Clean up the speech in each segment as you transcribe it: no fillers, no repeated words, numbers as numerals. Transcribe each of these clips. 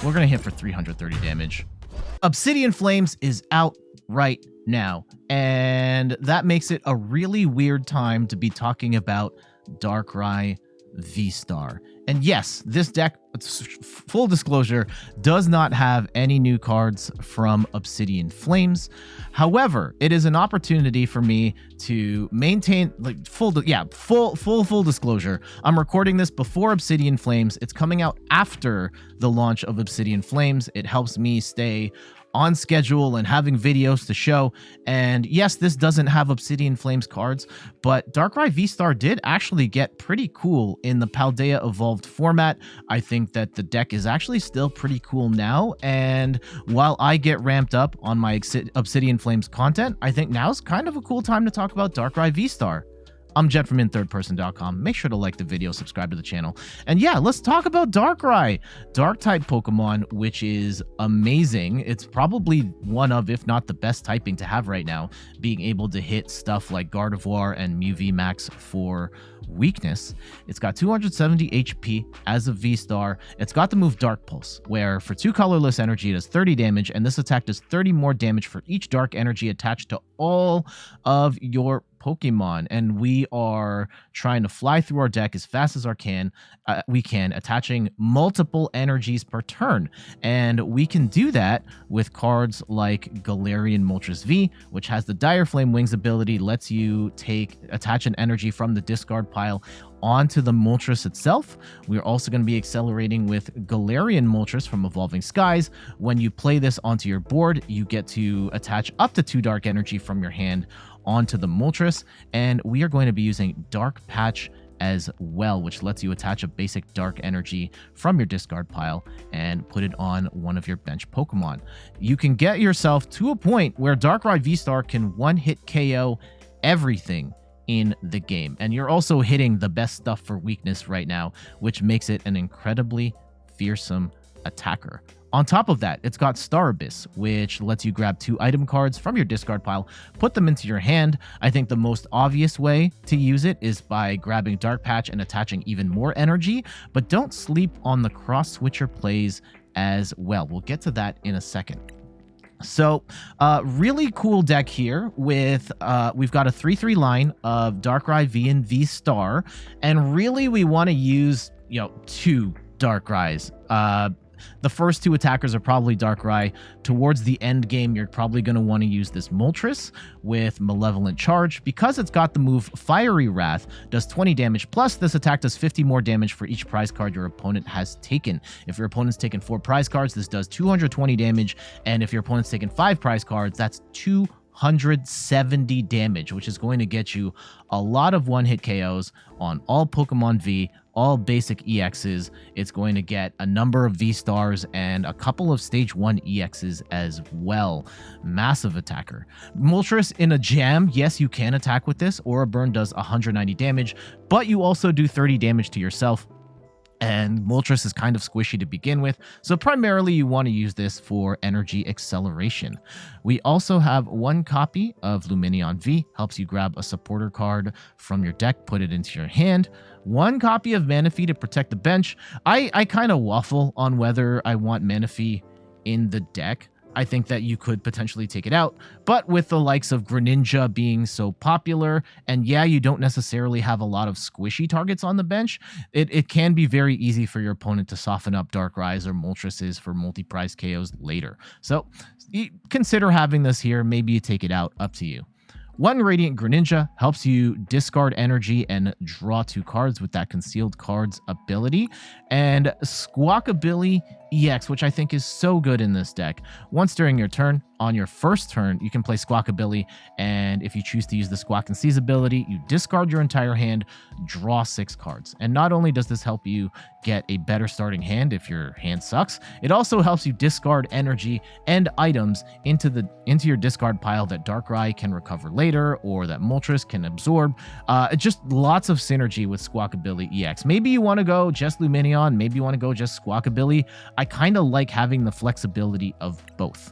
We're going to hit for 330 damage. Obsidian Flames is out right now, and that makes it a really weird time to be talking about Darkrai V-Star. And yes, this deck, full disclosure, does not have any new cards from Obsidian Flames. However, it is an opportunity for me to maintain full disclosure. I'm recording this before Obsidian Flames. It's coming out after the launch of Obsidian Flames. It helps me stay on schedule and having videos to show. And yes, this doesn't have Obsidian Flames cards, but Darkrai V-Star did actually get pretty cool in the Paldea Evolved format. I think that the deck is actually still pretty cool now, and while I get ramped up on my Obsidian Flames content, I think now's kind of a cool time to talk about Darkrai V-Star. I'm Jed from inthirdperson.com. Make sure to like the video, subscribe to the channel. And yeah, let's talk about Darkrai. Dark-type Pokemon, which is amazing. It's probably one of, if not the best typing to have right now, being able to hit stuff like Gardevoir and Mew VMAX for weakness. It's got 270 HP as a V-Star. It's got the move Dark Pulse, where for 2 colorless energy, it does 30 damage, and this attack does 30 more damage for each dark energy attached to all of your Pokemon. And we are trying to fly through our deck as fast as we can, attaching multiple energies per turn. And we can do that with cards like Galarian Moltres V, which has the Dire Flame Wings ability, lets you attach an energy from the discard pile onto the Moltres itself. We're also going to be accelerating with Galarian Moltres from Evolving Skies. When you play this onto your board, you get to attach up to 2 dark energy from your hand onto the Moltres, and we are going to be using Dark Patch as well, which lets you attach a basic dark energy from your discard pile and put it on one of your bench Pokemon. You can get yourself to a point where Darkrai V-Star can one-hit KO everything in the game, and you're also hitting the best stuff for weakness right now, which makes it an incredibly fearsome attacker. On top of that, it's got Star Abyss, which lets you grab 2 item cards from your discard pile, put them into your hand. I think the most obvious way to use it is by grabbing Dark Patch and attaching even more energy, but don't sleep on the Cross Switcher plays as well. We'll get to that in a second. So really cool deck here with we've got a 3-3 line of Darkrai V and V-Star, and really we want to use 2 Darkrai's. The first 2 attackers are probably Darkrai. Towards the end game, you're probably going to want to use this Moltres with Malevolent Charge. Because it's got the move Fiery Wrath, does 20 damage, plus this attack does 50 more damage for each prize card your opponent has taken. If your opponent's taken 4 prize cards, this does 220 damage, and if your opponent's taken 5 prize cards, that's 270 damage, which is going to get you a lot of one-hit KOs on all Pokemon V, all basic EXs. It's going to get a number of V-Stars and a couple of Stage 1 EXs as well. Massive attacker. Moltres in a jam, yes, you can attack with this. Aura Burn does 190 damage, but you also do 30 damage to yourself. And Moltres is kind of squishy to begin with, so primarily you want to use this for energy acceleration. We also have 1 copy of Lumineon V, helps you grab a supporter card from your deck, put it into your hand. 1 copy of Manaphy to protect the bench. I kind of waffle on whether I want Manaphy in the deck. I think that you could potentially take it out, but with the likes of Greninja being so popular, and yeah, you don't necessarily have a lot of squishy targets on the bench, it can be very easy for your opponent to soften up Darkrai's or Moltres's for multi-prize KOs later. So consider having this here. Maybe you take it out, up to you. 1 Radiant Greninja helps you discard energy and draw 2 cards with that Concealed Cards ability. And Squawkabilly EX, which I think is so good in this deck. Once during your turn, on your first turn, you can play Squawkabilly, and if you choose to use the Squawk and Seize ability, you discard your entire hand, draw 6 cards. And not only does this help you get a better starting hand if your hand sucks, it also helps you discard energy and items into your discard pile that Darkrai can recover later, or that Moltres can absorb. Just lots of synergy with Squawkabilly EX. Maybe you want to go just Lumineon, maybe you want to go just Squawkabilly. I kind of like having the flexibility of both.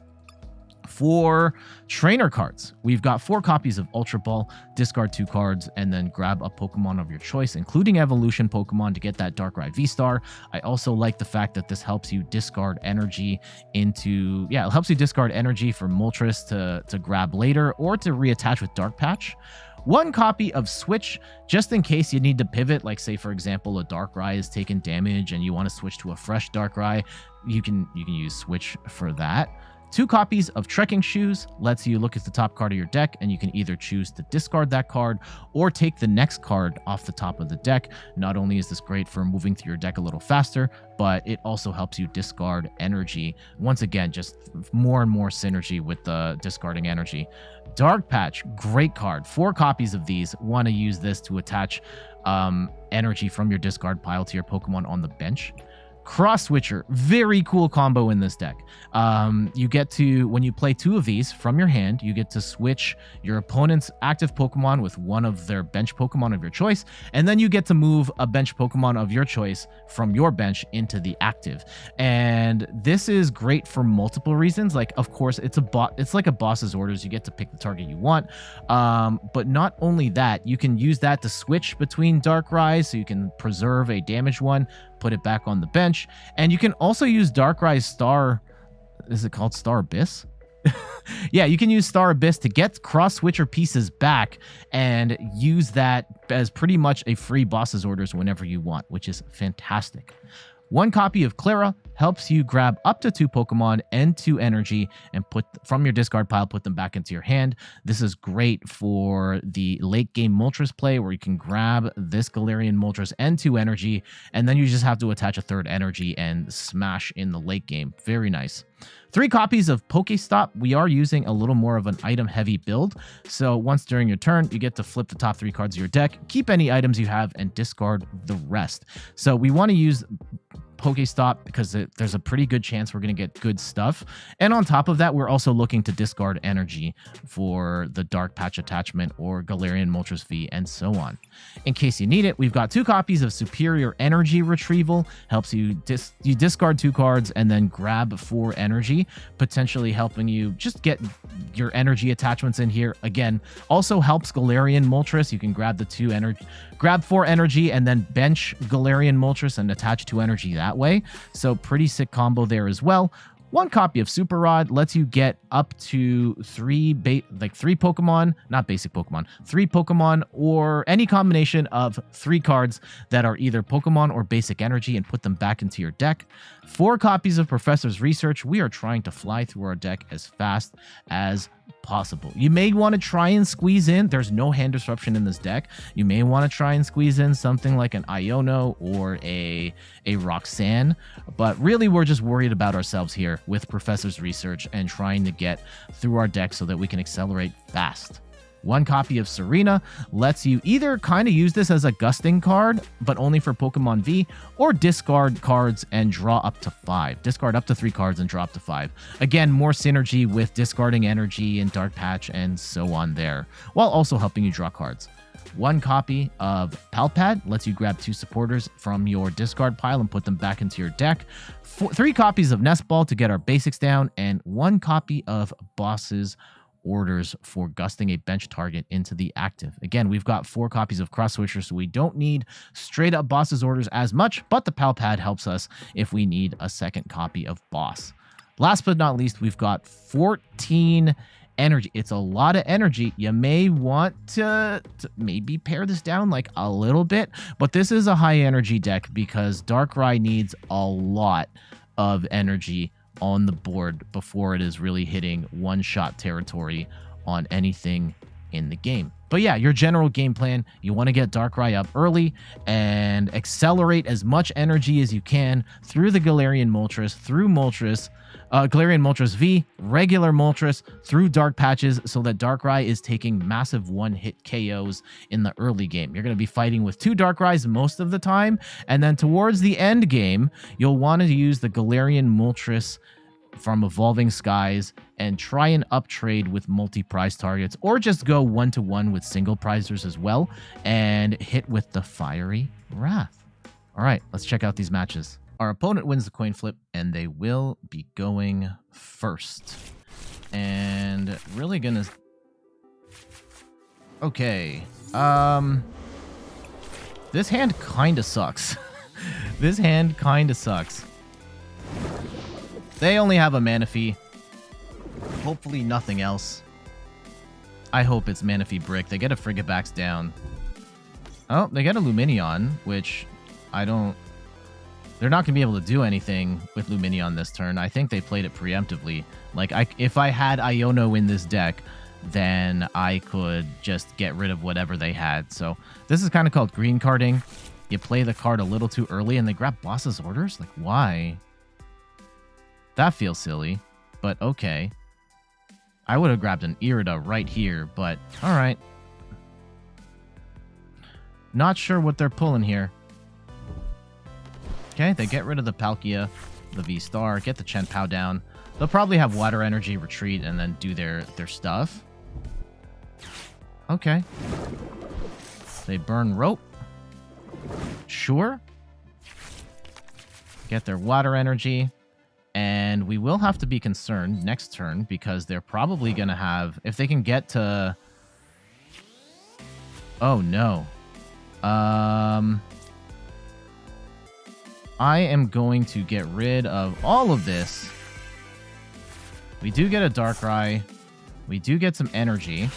For trainer cards, we've got 4 copies of Ultra Ball, discard 2 cards, and then grab a Pokemon of your choice, including evolution Pokemon, to get that Darkrai VSTAR. I also like the fact that this helps you discard energy into, it helps you discard energy for Moltres to grab later or to reattach with Dark Patch. 1 copy of Switch, just in case you need to pivot, like say for example a Darkrai is taking damage and you want to switch to a fresh Darkrai, you can use Switch for that. 2 copies of Trekking Shoes lets you look at the top card of your deck, and you can either choose to discard that card or take the next card off the top of the deck. Not only is this great for moving through your deck a little faster, but it also helps you discard energy. Once again, just more and more synergy with the discarding energy. Dark Patch, great card. 4 copies of these. Want to use this to attach energy from your discard pile to your Pokemon on the bench. Cross Switcher, very cool combo in this deck. You get to, when you play 2 of these from your hand, you get to switch your opponent's active Pokemon with one of their bench Pokemon of your choice, and then you get to move a bench Pokemon of your choice from your bench into the active. And this is great for multiple reasons. Like, of course, it's like a boss's orders. You get to pick the target you want. But not only that, you can use that to switch between Darkrai, so you can preserve a damaged one, put it back on the bench. And you can also use Darkrai's Star, is it called Star Abyss? Yeah, you can use Star Abyss to get Cross Switcher pieces back and use that as pretty much a free boss's orders whenever you want, which is fantastic. 1 copy of Klara helps you grab up to 2 Pokemon and 2 energy and put from your discard pile, put them back into your hand. This is great for the late game Moltres play, where you can grab this Galarian Moltres and 2 energy, and then you just have to attach a 3rd energy and smash in the late game. Very nice. 3 copies of PokéStop. We are using a little more of an item-heavy build, so once during your turn, you get to flip the top 3 cards of your deck, keep any items you have, and discard the rest. So we want to use PokéStop because there's a pretty good chance we're going to get good stuff. And on top of that, we're also looking to discard energy for the Dark Patch attachment or Galarian Moltres V and so on. In case you need it, we've got 2 copies of Superior Energy Retrieval. Helps you discard 2 cards and then grab 4 energy, potentially helping you just get your energy attachments in here. Again, also helps Galarian Moltres. You can grab the 2 energy, grab 4 energy and then bench Galarian Moltres and attach 2 energy that way. So pretty sick combo there as well. 1 copy of Super Rod lets you get up to 3 Pokemon, not basic Pokemon, 3 Pokemon or any combination of 3 cards that are either Pokemon or basic energy and put them back into your deck. 4 copies of Professor's Research. We are trying to fly through our deck as fast as possible. You may want to try and squeeze in, there's no hand disruption in this deck. You may want to try and squeeze in something like an Iono or a Roxanne, but really we're just worried about ourselves here with Professor's Research and trying to get through our deck so that we can accelerate fast. 1 copy of Serena lets you either kind of use this as a gusting card, but only for Pokemon V, or discard cards and draw up to 5. Discard up to 3 cards and draw up to 5. Again, more synergy with discarding energy and Dark Patch and so on there, while also helping you draw cards. 1 copy of Pal Pad lets you grab 2 supporters from your discard pile and put them back into your deck. 3 copies of Nest Ball to get our basics down, and 1 copy of Boss's Orders for gusting a bench target into the active. Again, we've got 4 copies of Cross Switcher, so we don't need straight up Boss's Orders as much, but the Pal Pad helps us if we need a 2nd copy of Boss. Last but not least, we've got 14 energy. It's a lot of energy. You may want to maybe pare this down like a little bit, but this is a high energy deck because Darkrai needs a lot of energy on the board before it is really hitting one-shot territory on anything in the game. But yeah, your general game plan, you want to get Darkrai up early and accelerate as much energy as you can through the Galarian Moltres, through Galarian Moltres V, regular Moltres, through Dark Patches, so that Darkrai is taking massive one-hit KOs in the early game. You're going to be fighting with 2 Darkrai's most of the time, and then towards the end game, you'll want to use the Galarian Moltres from Evolving Skies and try and uptrade with multi-prize targets, or just go 1-to-1 with single prizers as well and hit with the Fiery Wrath. All right, let's check out these matches. Our opponent wins the coin flip, and they will be going first. And really gonna... Okay. This hand kinda sucks. This hand kinda sucks. They only have a Manaphy. Hopefully nothing else. I hope it's Manaphy Brick. They get a Frigibax down. Oh, they get a Lumineon, which I don't... They're not going to be able to do anything with Lumineon this turn. I think they played it preemptively. Like, if I had Iono in this deck, then I could just get rid of whatever they had. So this is kind of called green carding. You play the card a little too early and they grab Boss's Orders? Like, why? That feels silly, but okay. I would have grabbed an Irida right here, but alright. Not sure what they're pulling here. Okay, they get rid of the Palkia, the V-Star, get the chien-pao down. They'll probably have Water Energy, retreat, and then do their stuff. Okay. They burn Rope. Sure. Get their Water Energy. And we will have to be concerned next turn because they're probably going to have... If they can get to... Oh, no. I am going to get rid of all of this. We do get a Darkrai. We do get some energy.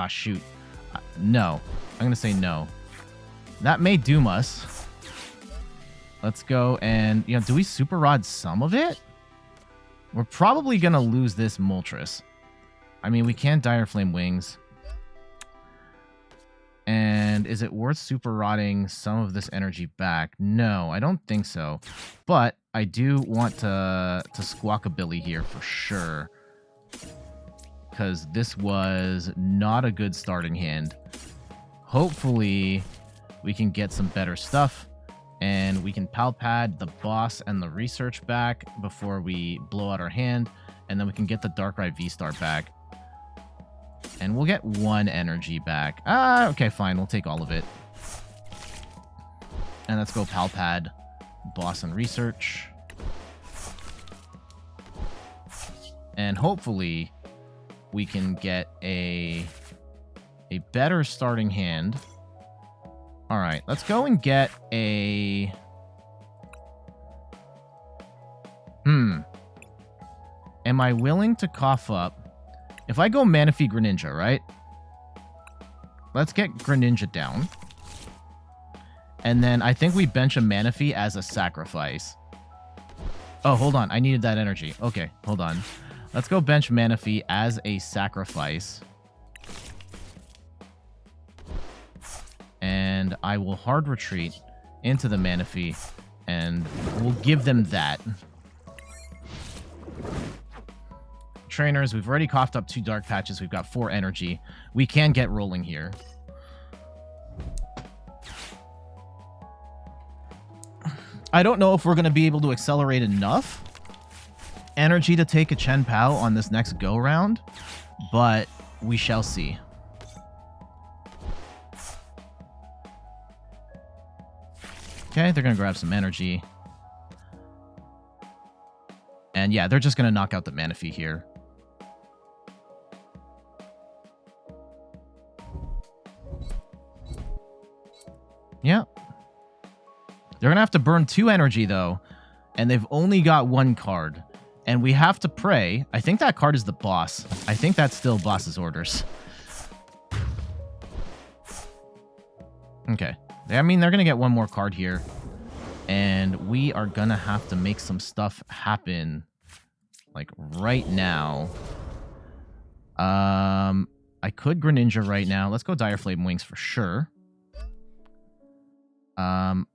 Shoot. No. I'm going to say no. That may doom us. Let's go and... You know, do we Super Rod some of it? We're probably going to lose this Moltres. I mean, we can't Dire Flame Wings. And is it worth Super Rodding some of this energy back? No, I don't think so. But I do want to Squawkabilly here for sure. Because this was not a good starting hand. Hopefully, we can get some better stuff. And we can Pal Pad the boss and the research back before we blow out our hand. And then we can get the Darkrai VSTAR back. And we'll get one energy back. Okay, fine. We'll take all of it. And let's go Pal Pad, boss and research. And hopefully we can get a better starting hand. All right, let's go and get a... Am I willing to cough up? If I go Manaphy Greninja, right? Let's get Greninja down. And then I think we bench a Manaphy as a sacrifice. Oh, hold on. I needed that energy. Okay, hold on. Let's go bench Manaphy as a sacrifice. And I will hard retreat into the Manaphy. And we'll give them that. Trainers, we've already coughed up 2 Dark Patches. We've got 4 energy. We can get rolling here. I don't know if we're going to be able to accelerate enough energy to take a chien-pao on this next go-round, but we shall see. Okay, they're going to grab some energy. And yeah, they're just going to knock out the Manaphy here. Yeah. They're going to have to burn 2 energy, though. And they've only got 1 card. And we have to pray. I think that card is the boss. I think that's still boss's orders. Okay. I mean, they're going to get 1 more card here. And we are going to have to make some stuff happen. Like, right now. I could Greninja right now. Let's go Dire Flame Wings for sure.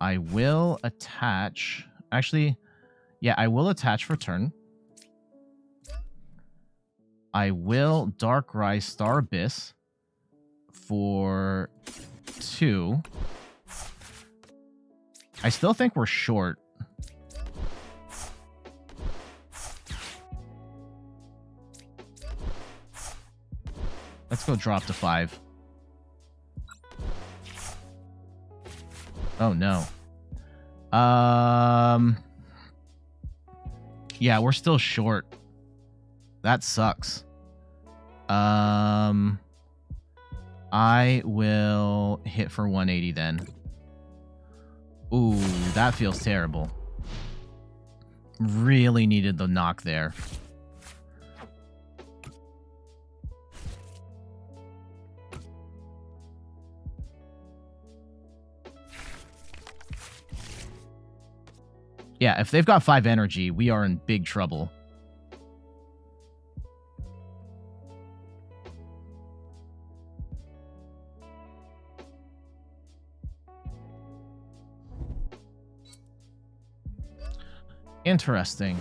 I will attach... Actually, yeah, I will attach for turn. I will Darkrai Star Abyss for 2. I still think we're short. Let's go drop to 5. Oh, no. Yeah, we're still short. That sucks. I will hit for 180 then. Ooh, that feels terrible. Really needed the knock there. Yeah, if they've got 5 energy, we are in big trouble. Interesting.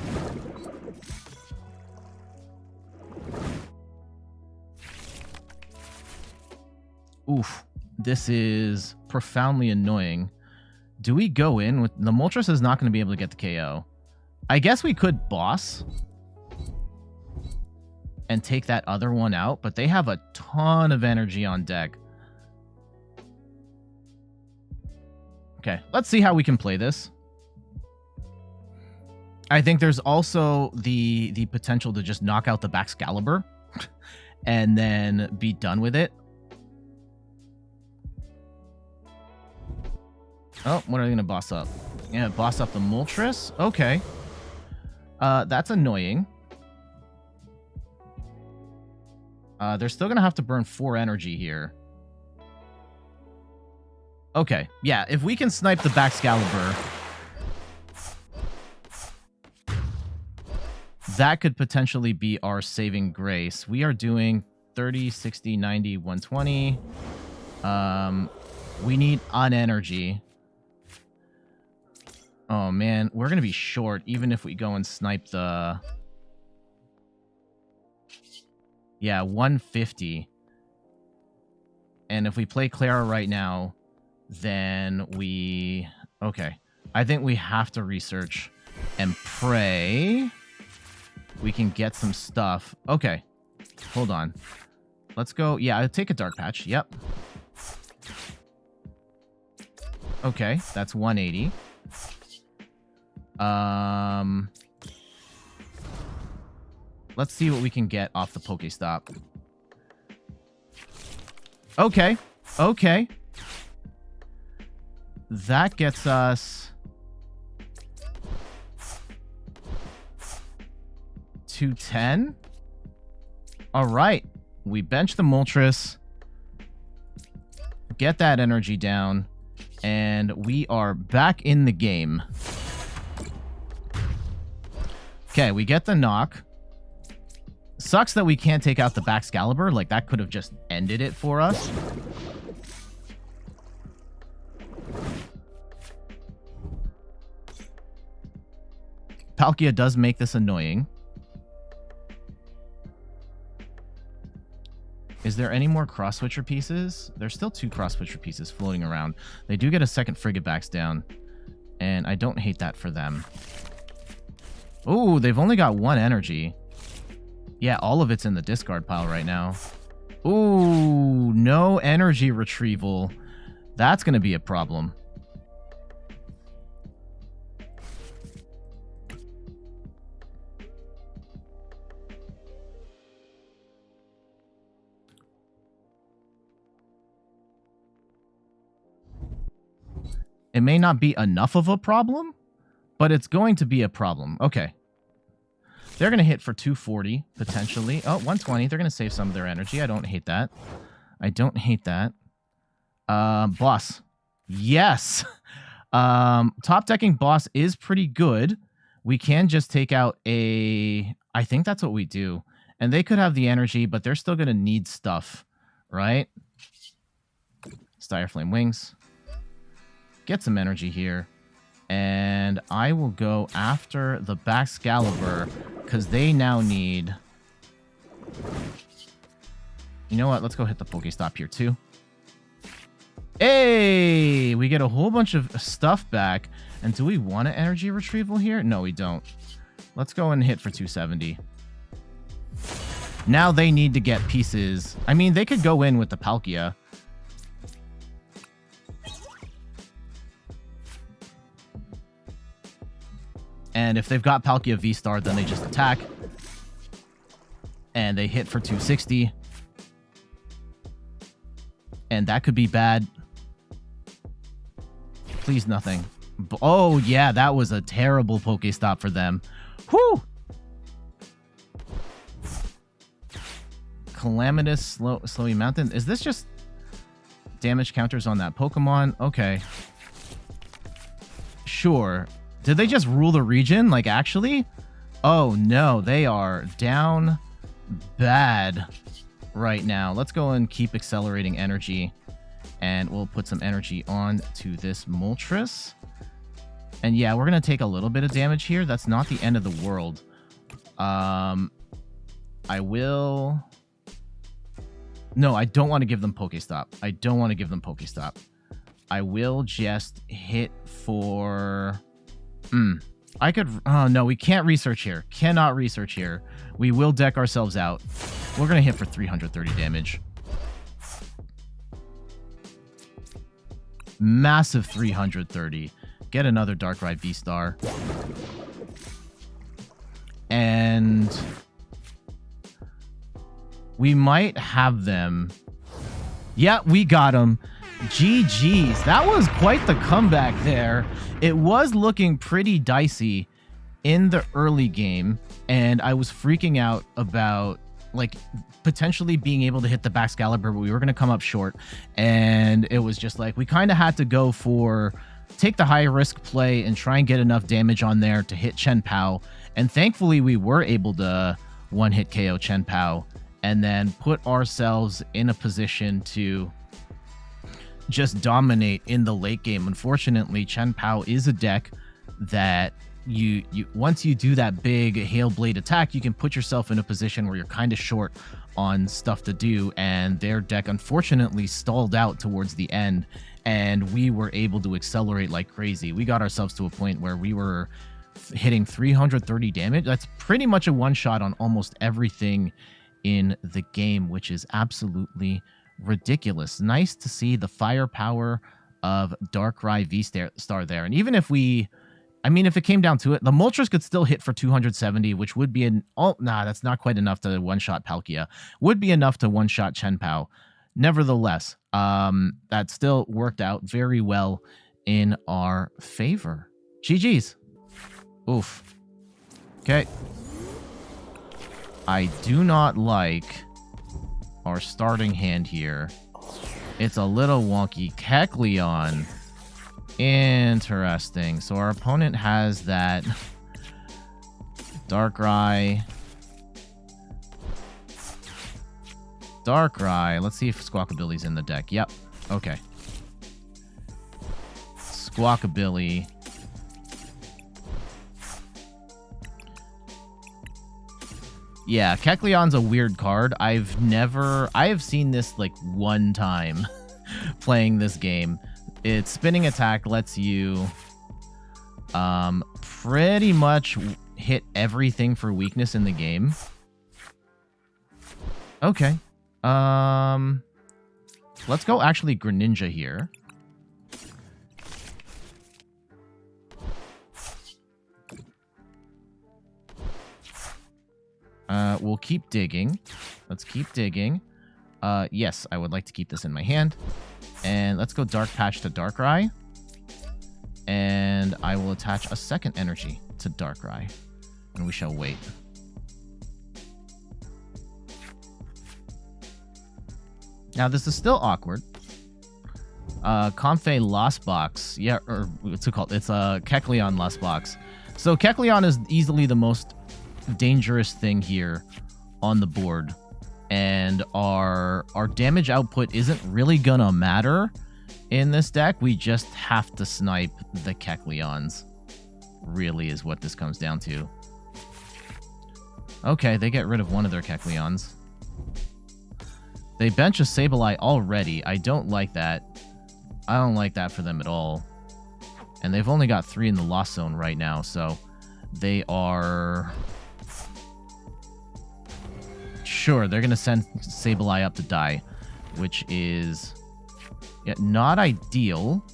Oof. This is profoundly annoying. Do we go in with... The Moltres is not going to be able to get the KO. I guess we could boss and take that other one out, but they have a ton of energy on deck. Okay, let's see how we can play this. I think there's also the potential to just knock out the Baxcalibur and then be done with it. Oh, what are they going to boss up? Yeah, boss up the Moltres? Okay. That's annoying. They're still going to have to burn 4 energy here. Okay, yeah, if we can snipe the Baxcalibur, that could potentially be our saving grace. We are doing 30, 60, 90, 120. We need on energy. Oh, man. We're going to be short, even if we go and snipe the... Yeah, 150. And if we play Klara right now, then we... Okay. I think we have to research and pray we can get some stuff. Okay. Hold on. Let's go. Yeah, I'll take a Dark Patch. Yep. Okay, that's 180. Let's see what we can get off the PokéStop. Okay. Okay. That gets us 210. All right. We bench the Moltres. Get that energy down. And we are back in the game. Okay, we get the knock. Sucks that we can't take out the Baxcalibur. Like, that could have just ended it for us. Palkia does make this annoying. Is there any more Cross Switcher pieces? There's still 2 Cross Switcher pieces floating around. They do get a second Frigibax down. And I don't hate that for them. Ooh, they've only got 1 energy. Yeah, all of it's in the discard pile right now. Ooh, no energy retrieval. That's going to be a problem. It may not be enough of a problem, but it's going to be a problem. Okay. They're going to hit for 240, potentially. Oh, 120. They're going to save some of their energy. I don't hate that. I don't hate that. Boss. Yes. Top decking boss is pretty good. We can just take out a... I think that's what we do. And they could have the energy, but they're still going to need stuff, right? Styreflame Wings. Get some energy here. And I will go after the Baxcalibur because they now need... You know what? Let's go hit the PokéStop here too. Hey! We get a whole bunch of stuff back. And do we want an energy retrieval here? No, we don't. Let's go and hit for 270. Now they need to get pieces. I mean, they could go in with the Palkia. And if they've got Palkia V-Star, then they just attack. And they hit for 260. And that could be bad. Please, nothing. Oh, yeah, that was a terrible PokéStop for them. Whew! Calamitous Slowy Mountain. Is this just damage counters on that Pokemon? Okay. Sure. Did they just rule the region? Like, actually? Oh, no. They are down bad right now. Let's go and keep accelerating energy. And we'll put some energy on to this Moltres. And yeah, we're going to take a little bit of damage here. That's not the end of the world. I will... No, I don't want to give them PokéStop. I don't want to give them PokéStop. I will just hit for... I could... Oh, no, we can't research here. Cannot research here. We will deck ourselves out. We're going to hit for 330 damage. Massive 330. Get another Darkrai V-Star. And... we might have them. Yeah, we got them. GG's. That was quite the comeback there. It was looking pretty dicey in the early game, and I was freaking out about, like, potentially being able to hit the Baxcalibur, but we were going to come up short. And it was just like, we kind of had to go for, take the high risk play and try and get enough damage on there to hit chien-pao. And thankfully, we were able to one-hit KO chien-pao. And then put ourselves in a position to just dominate in the late game. Unfortunately, chien-pao is a deck that you once you do that big Hail Blade attack, you can put yourself in a position where you're kind of short on stuff to do. And their deck, unfortunately, stalled out towards the end. And we were able to accelerate like crazy. We got ourselves to a point where we were hitting 330 damage. That's pretty much a one-shot on almost everything in the game, which is absolutely ridiculous. Nice to see the firepower of Darkrai VSTAR there. And even if we, I mean, if it came down to it, the Moltres could still hit for 270, which would be an, oh, nah, that's not quite enough to one-shot Palkia. Would be enough to one-shot chien-pao. Nevertheless, that still worked out very well in our favor. GG's. Oof. Okay. I do not like our starting hand here. It's a little wonky. Kecleon. Interesting. So our opponent has that Darkrai. Let's see if Squawkabilly's in the deck. Yep. Okay. Squawkabilly. Yeah, Kecleon's a weird card. I have seen this like one time playing this game. Its spinning attack lets you pretty much hit everything for weakness in the game. Okay. Let's go actually Greninja here. We'll keep digging. Let's keep digging. Yes, I would like to keep this in my hand. And let's go Dark Patch to Darkrai. And I will attach a second energy to Darkrai. And we shall wait. Now, this is still awkward. Comfey Lost Box. Yeah, or what's it called? It's a Kecleon Lost Box. So Kecleon is easily the most dangerous thing here on the board. And our damage output isn't really gonna matter in this deck. We just have to snipe the Kecleons. Really is what this comes down to. Okay, they get rid of one of their Kecleons. They bench a Sableye already. I don't like that. I don't like that for them at all. And they've only got 3 in the Lost Zone right now, so they are... Sure, they're going to send Sableye up to die, which is not ideal.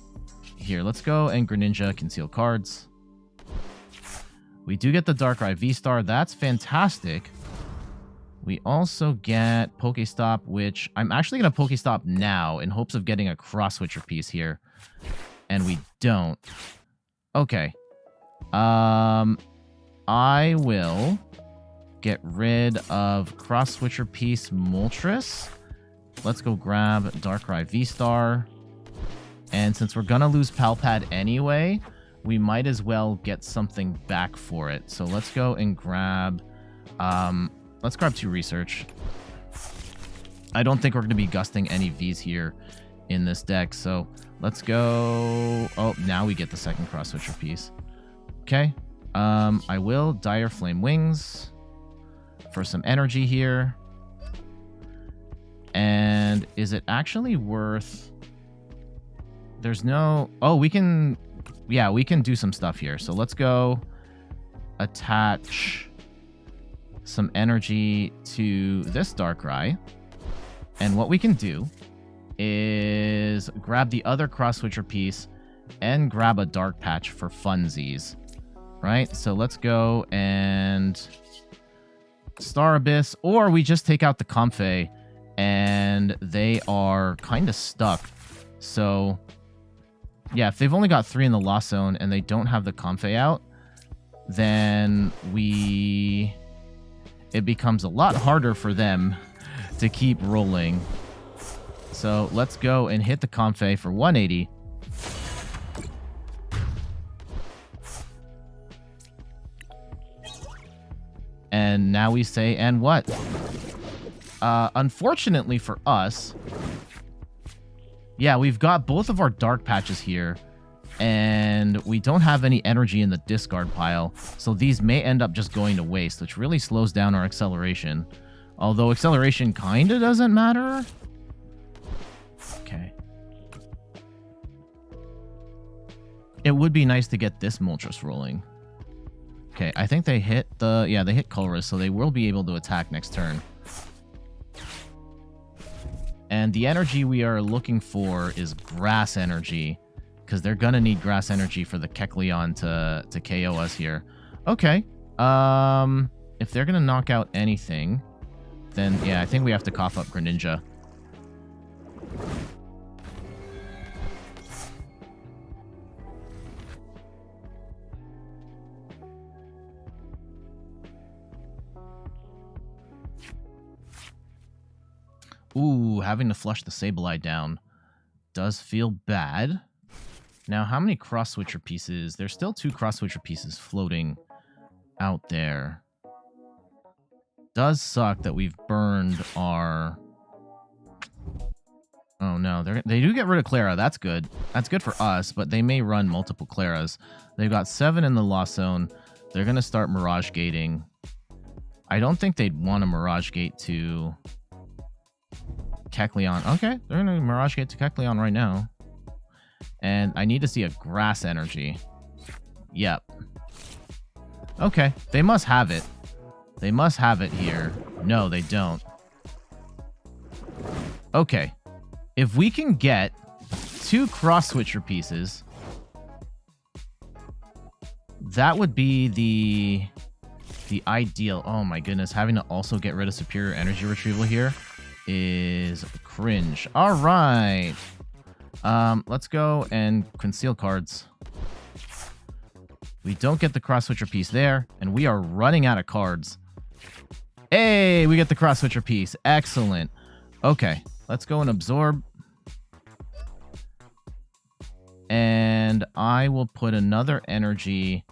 Here, let's go and Greninja conceal cards. We do get the Darkrai VSTAR. That's fantastic. We also get PokéStop, which I'm actually going to PokéStop now in hopes of getting a Cross Switcher piece here. And we don't. Okay. I will get rid of Cross Switcher piece Moltres. Let's go grab Darkrai VSTAR. And since we're going to lose Pal Pad anyway, we might as well get something back for it. So let's go and grab... let's grab 2 research. I don't think we're going to be gusting any Vs here in this deck. So let's go... Oh, now we get the second Cross Switcher piece. Okay. I will Dire Flame Wings for some energy here. And is it actually worth... There's no... Oh, we can... Yeah, we can do some stuff here. So let's go attach some energy to this Darkrai. And what we can do is grab the other Cross Switcher piece and grab a Dark Patch for funsies. Right? So let's go and Star Abyss, or we just take out the Comfey and they are kind of stuck. So yeah, if they've only got 3 in the Lost Zone and they don't have the Comfey out, then it becomes a lot harder for them to keep rolling. So let's go and hit the Comfey for 180. And now we say, and what? Unfortunately for us, yeah, we've got both of our Dark Patches here, and we don't have any energy in the discard pile, so these may end up just going to waste, which really slows down our acceleration. Although acceleration kind of doesn't matter. Okay. It would be nice to get this Moltres rolling. Okay, I think they hit the... Yeah, they hit Colress, so they will be able to attack next turn. And the energy we are looking for is Grass Energy, because they're going to need Grass Energy for the Kecleon to KO us here. Okay. If they're going to knock out anything, then yeah, I think we have to cough up Greninja. Ooh, having to flush the Sableye down does feel bad. Now, how many Cross Switcher pieces? There's still 2 Cross Switcher pieces floating out there. Does suck that we've burned our... Oh no, they do get rid of Klara. That's good. That's good for us, but they may run multiple Klaras. They've got 7 in the Lost Zone. They're going to start Mirage Gating. I don't think they'd want to Mirage Gate to... Kecleon. Okay, they're going to Mirage Gate to Kecleon right now. And I need to see a Grass Energy. Yep. Okay, they must have it. They must have it here. No, they don't. Okay. If we can get 2 Cross Switcher pieces, that would be the ideal. Oh my goodness, having to also get rid of Superior Energy Retrieval here is cringe. All right. Let's go and conceal cards. We don't get the Cross Switcher piece there, and we are running out of cards. Hey, we get the Cross Switcher piece. Excellent. Okay, let's go and absorb. And I will put another energy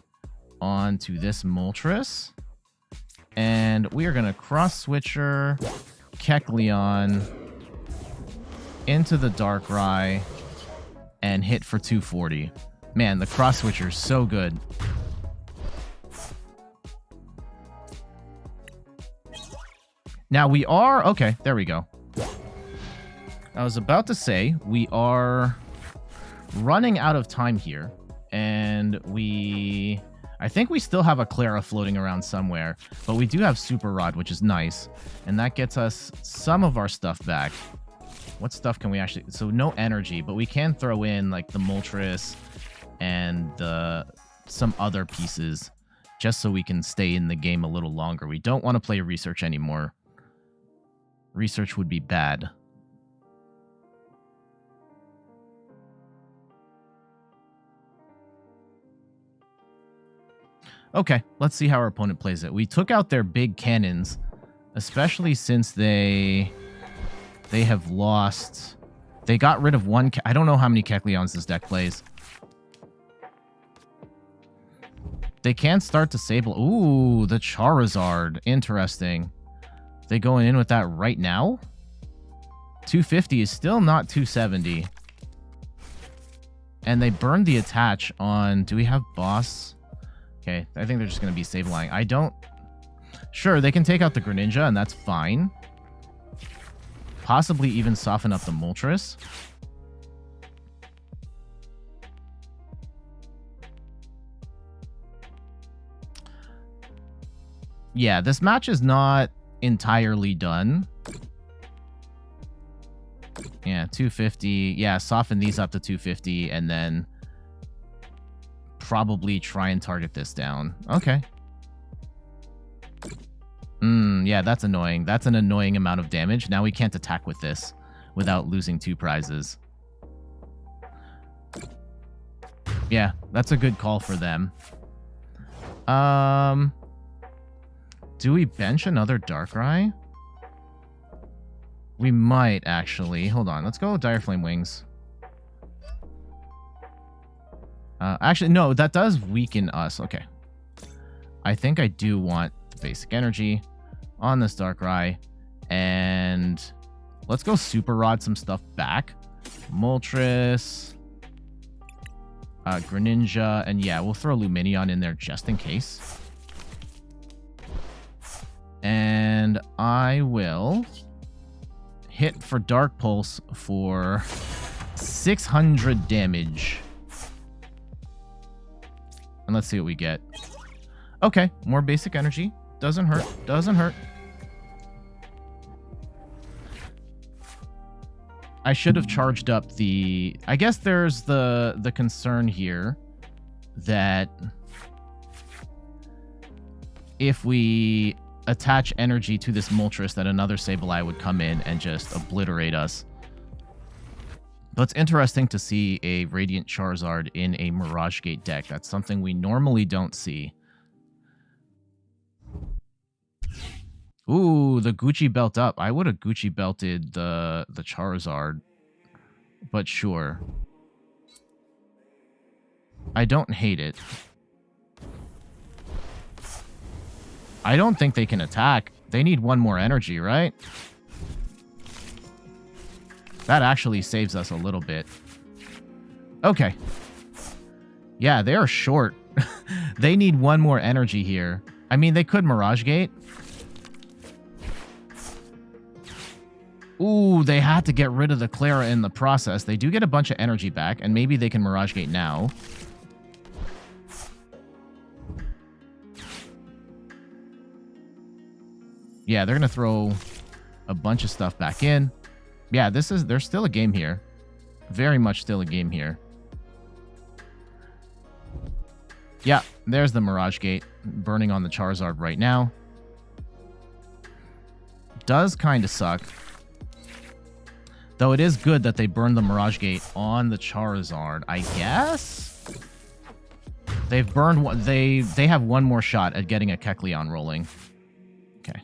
onto this Moltres. And we are going to Cross Switcher Kecleon into the Darkrai and hit for 240. Man, the Cross Switcher is so good. Now we are... Okay, there we go. I was about to say, we are running out of time here. And I think we still have a Klara floating around somewhere. But we do have Super Rod, which is nice. And that gets us some of our stuff back. What stuff can we actually... So no energy, but we can throw in like the Moltres and some other pieces just so we can stay in the game a little longer. We don't want to play research anymore. Research would be bad. Okay, let's see how our opponent plays it. We took out their big cannons, especially since they have lost. They got rid of one. I don't know how many Kecleons this deck plays. They can start to Sable. Ooh, the Charizard. Interesting. They going in with that right now? 250 is still not 270. And they burned the attach on... Do we have Boss? Okay, I think they're just going to be Sabling. I don't... Sure, they can take out the Greninja, and that's fine. Possibly even soften up the Moltres. Yeah, this match is not entirely done. Yeah, 250. Yeah, soften these up to 250, and then probably try and target this down. Okay. Yeah, that's annoying. That's an annoying amount of damage. Now we can't attack with this without losing 2 prizes. Yeah, that's a good call for them. Do we bench another Darkrai? We might, actually. Hold on. Let's go Dire Flame Wings. Actually, no, that does weaken us. Okay. I think I do want the Basic Energy on this Darkrai. And let's go Super Rod some stuff back. Moltres. Greninja. And yeah, we'll throw Lumineon in there just in case. And I will hit for Dark Pulse for 600 damage. And let's see what we get. Okay, more Basic Energy. Doesn't hurt. Doesn't hurt. I should have charged up the... I guess there's the concern here that if we attach energy to this Moltres, that another Sableye would come in and just obliterate us. But it's interesting to see a Radiant Charizard in a Mirage Gate deck. That's something we normally don't see. Ooh, the Gucci belt up. I would have Gucci belted the Charizard, but sure. I don't hate it. I don't think they can attack. They need one more energy, right? That actually saves us a little bit. Okay. Yeah, they are short. They need one more energy here. I mean, they could Mirage Gate. Ooh, they had to get rid of the Klara in the process. They do get a bunch of energy back, and maybe they can Mirage Gate now. Yeah, they're going to throw a bunch of stuff back in. Yeah, there's still a game here. Very much still a game here. Yeah, there's the Mirage Gate burning on the Charizard right now. Does kind of suck. Though it is good that they burned the Mirage Gate on the Charizard, I guess? They've burned one. They have one more shot at getting a Kecleon rolling. Okay.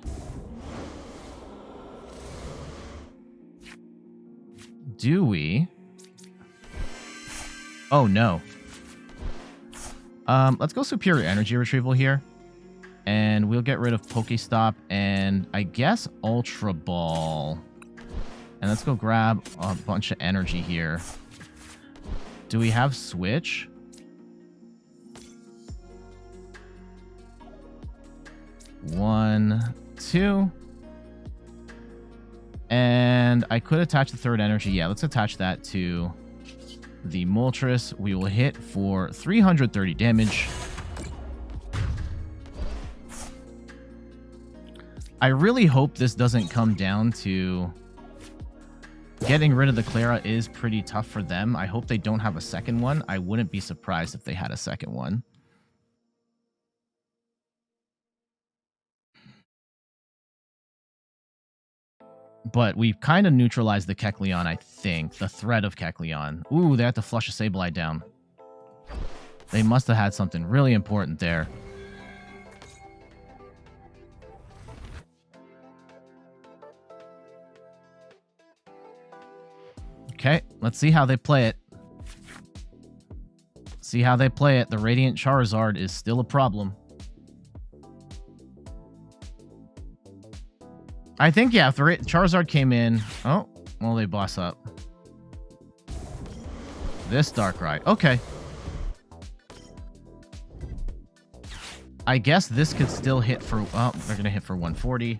Do we? Oh, no. Let's go Superior Energy Retrieval here. And we'll get rid of PokéStop and I guess Ultra Ball. And let's go grab a bunch of energy here. Do we have Switch? One, two. And I could attach the third energy. Yeah, let's attach that to the Moltres. We will hit for 330 damage. I really hope this doesn't come down to... Getting rid of the Klara is pretty tough for them. I hope they don't have a second one. I wouldn't be surprised if they had a second one. But we kind of neutralized the Kecleon, I think. The threat of Kecleon. Ooh, they had to flush a Sableye down. They must have had something really important there. Okay, let's see how they play it. See how they play it. The Radiant Charizard is still a problem. I think, yeah, if the Charizard came in... Oh, well, they boss up. This Darkrai. Okay. I guess this could still hit for... Oh, they're going to hit for 140.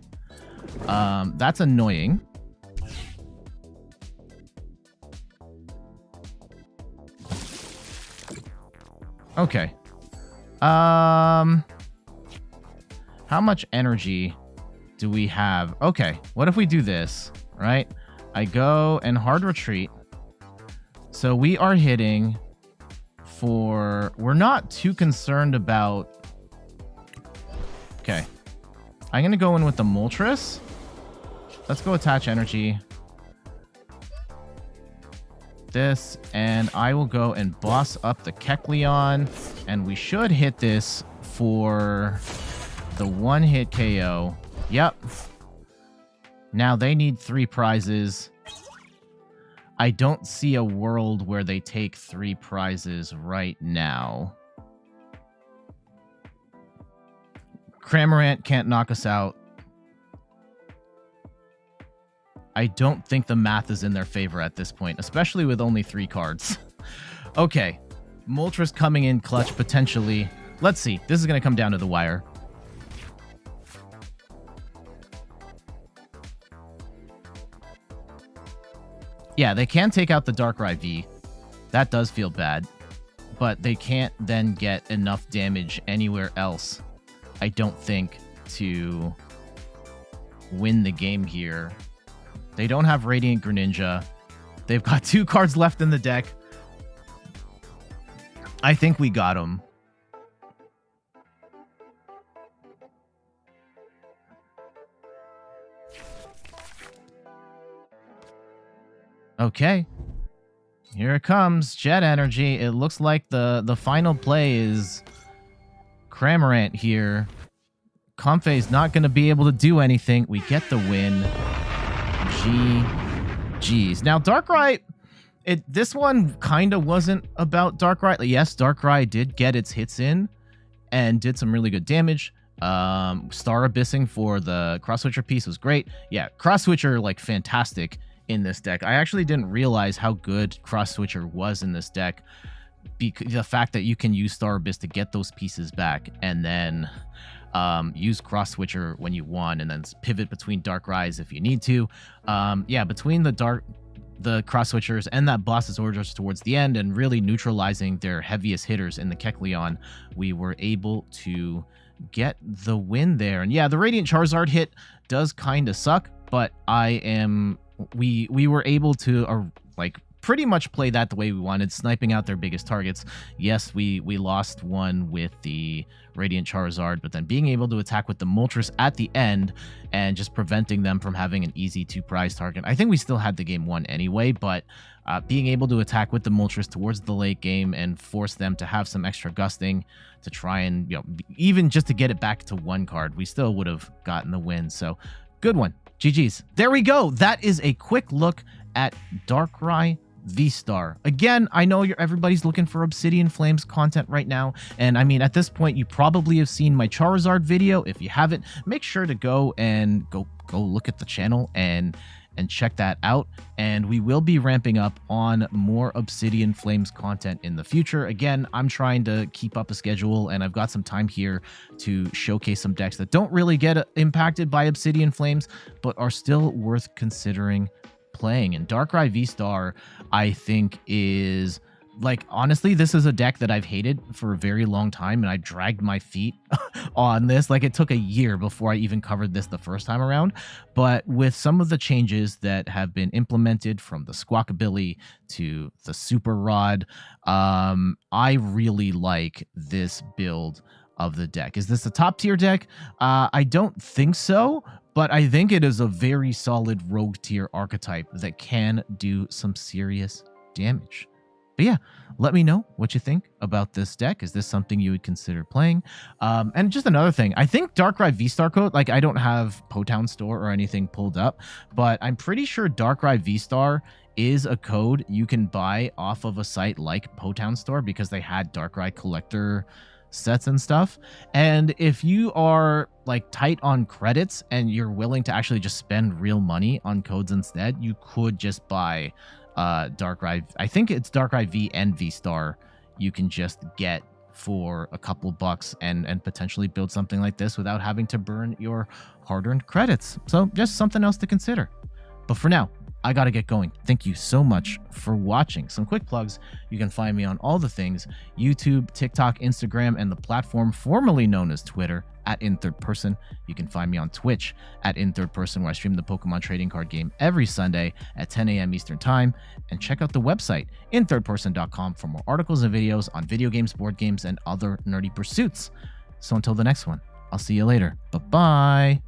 That's annoying. Okay. How much energy do we have? Okay, what if we do this, right? I go and hard retreat. So we are hitting for... We're not too concerned about... Okay. I'm going to go in with the Moltres. Let's go attach energy. This, and I will go and boss up the Kecleon, and we should hit this for the one-hit KO. Yep. Now they need 3 prizes. I don't see a world where they take 3 prizes right now. Cramorant can't knock us out. I don't think the math is in their favor at this point, especially with only 3 cards. Okay. Moltres coming in clutch, potentially. Let's see. This is going to come down to the wire. Yeah, they can take out the Darkrai V. That does feel bad. But they can't then get enough damage anywhere else, I don't think, to win the game here. They don't have Radiant Greninja. They've got 2 cards left in the deck. I think we got them. Okay. Here it comes. Jet Energy. It looks like the final play is Cramorant here. Comfey's not going to be able to do anything. We get the win. GG's. Now, Darkrai, this one kind of wasn't about Darkrai. Yes, Darkrai did get its hits in and did some really good damage. Star Abyssing for the Cross Switcher piece was great. Yeah, Cross Switcher, like, fantastic in this deck. I actually didn't realize how good Cross Switcher was in this deck. The fact that you can use Star Abyss to get those pieces back and then use Cross Switcher when you want, and then pivot between Darkrai's if you need to. Yeah, between the Cross Switchers and that boss's orders towards the end and really neutralizing their heaviest hitters in the Kecleon, we were able to get the win there. And yeah, the Radiant Charizard hit does kind of suck, but we were able to like pretty much play that the way we wanted, sniping out their biggest targets. Yes, we lost one with the Radiant Charizard, but then being able to attack with the Moltres at the end and just preventing them from having an easy 2 prize target. I think we still had the game won anyway, but being able to attack with the Moltres towards the late game and force them to have some extra gusting to try and, you know, even just to get it back to 1 card, we still would have gotten the win. So good one. GG's. There we go. That is a quick look at Darkrai VSTAR. Again, I know everybody's looking for Obsidian Flames content right now, and I mean, at this point, you probably have seen my Charizard video. If you haven't, make sure to go look at the channel and check that out. And we will be ramping up on more Obsidian Flames content in the future. Again, I'm trying to keep up a schedule, and I've got some time here to showcase some decks that don't really get impacted by Obsidian Flames, but are still worth considering playing. And Darkrai VSTAR, I think, is, like, honestly, this is a deck that I've hated for a very long time, and I dragged my feet on this. Like, it took a year before I even covered this the first time around. But with some of the changes that have been implemented, from the Squawkabilly to the Super Rod, I really like this build of the deck. Is this a top tier deck? I don't think so, but I think it is a very solid rogue tier archetype that can do some serious damage. But yeah, let me know what you think about this deck. Is this something you would consider playing? And just another thing, I think Darkrai VSTAR code, like I don't have Potown Store or anything pulled up, but I'm pretty sure Darkrai VSTAR is a code you can buy off of a site like Potown Store because they had Darkrai collector sets and stuff. And if you are like tight on credits and you're willing to actually just spend real money on codes instead, you could just buy Darkrai. I think it's Darkrai V and VSTAR you can just get for a couple bucks and potentially build something like this without having to burn your hard-earned credits. So just something else to consider. But for now, I gotta get going. Thank you so much for watching. Some quick plugs. You can find me on all the things: YouTube, TikTok, Instagram, and the platform formerly known as Twitter @InThirdPerson. You can find me on Twitch @InThirdPerson, where I stream the Pokemon trading card game every Sunday at 10 a.m. Eastern Time. And check out the website, inthirdperson.com, for more articles and videos on video games, board games, and other nerdy pursuits. So until the next one, I'll see you later. Bye-bye.